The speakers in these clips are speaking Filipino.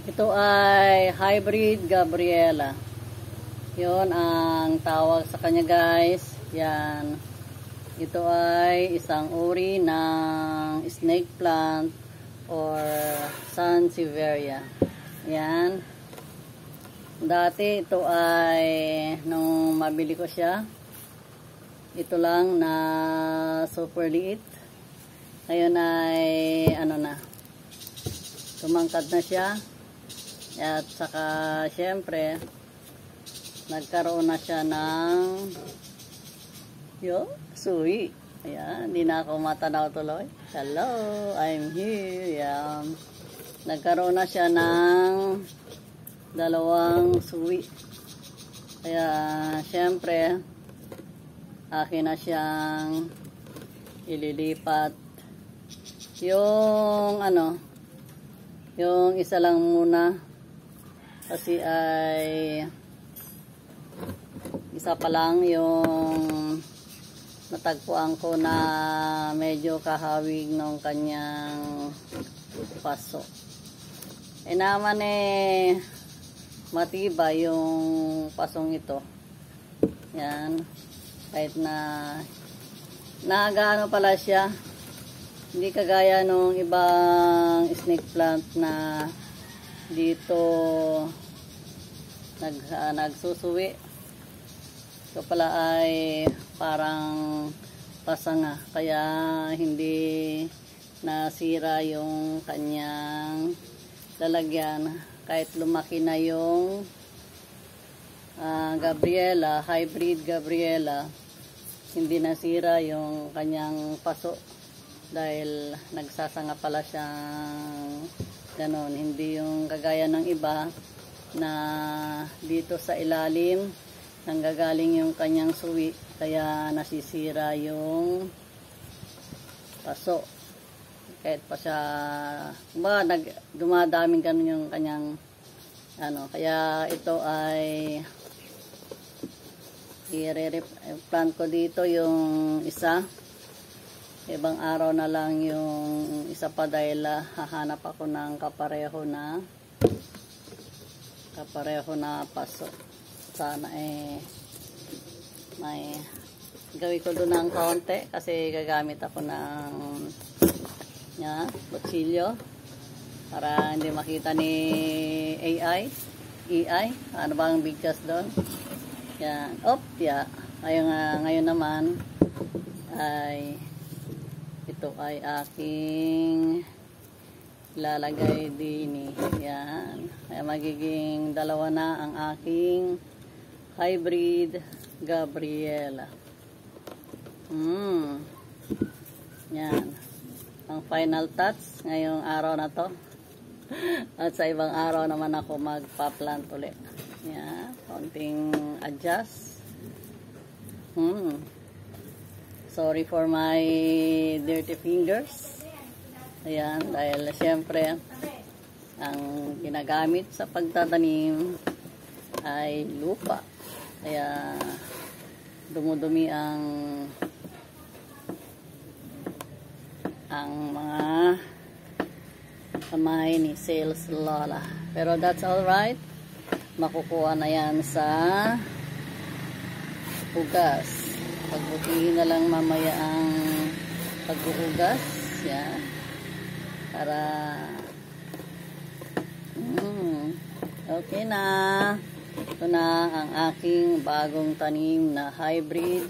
Ito ay hybrid Gabriela. Yon ang tawag sa kanya, guys. Yan. Ito ay isang uri ng snake plant or Sansevieria. Yan. Dati ito ay nung mabili ko siya, ito lang na super liit. Ngayon ay ano na, tumangkad na siya. At saka syempre nagkaroon na siya ng suwi. Ayan, hindi na ako matanaw tuloy. Hello, I'm here. Ayan. Nagkaroon na siya ng 2 suwi. Kaya syempre akin na siyang ililipat. Yung isa lang muna kasi ay isa pa lang yung natagpuan ko na medyo kahawig ng kanyang paso. Naman matibay yung pasong ito. Yan. Kahit na nagaano pala siya, hindi kagaya nung ibang snake plant na dito nagsusuwi. Ito pala ay parang pasanga, kaya hindi nasira yung kanyang lalagyan. Kahit lumaki na yung Gabriela, hybrid Gabriela, hindi nasira yung kanyang paso dahil nagsasanga pala siyang ganon. Hindi yung kagaya ng iba na dito sa ilalim nanggagaling yung kanyang suwi, kaya nasisira yung paso. Kahit pa siya dumadaming ganun yung kanyang kaya ito ay i-replant ko dito yung isa. Ibang araw na lang yung isa pa dahil hahanap ako ng kapareho na paso. Sana may gawin ko doon ng kaunti kasi gagamit ako ng kutsilyo para hindi makita ni EI. Ano ba ang bigkas doon? Yan. Ngayon naman ay ito ay aking lalagay din. Yan. Kaya magiging 2 na ang aking hybrid Gabriela. Yan. Ang final touch ngayong araw na to. At sa ibang araw naman ako magpa-plant ulit. Yan. Konting adjust. Sorry for my dirty fingers. Ayan, dahil siyempre ang ginagamit sa pagtatanim ay lupa. Kaya dumudumi ang mga kamay ni Sales Lola. Pero that's alright. Makukuha na yan sa hugas. Pagbutihin na lang mamaya ang paghuhugas. Yan. Para okay na. Ito na ang aking bagong tanim na hybrid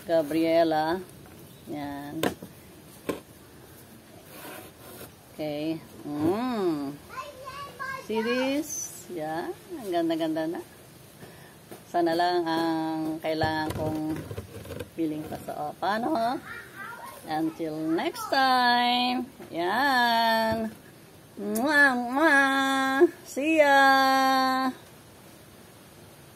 Gabriela. Yan. Okay. See this? Yan. Ang ganda-ganda na. Sana lang ang kailangan kong piling pa sa paano. Until next time. Yan. Mwah, mwah. See ya.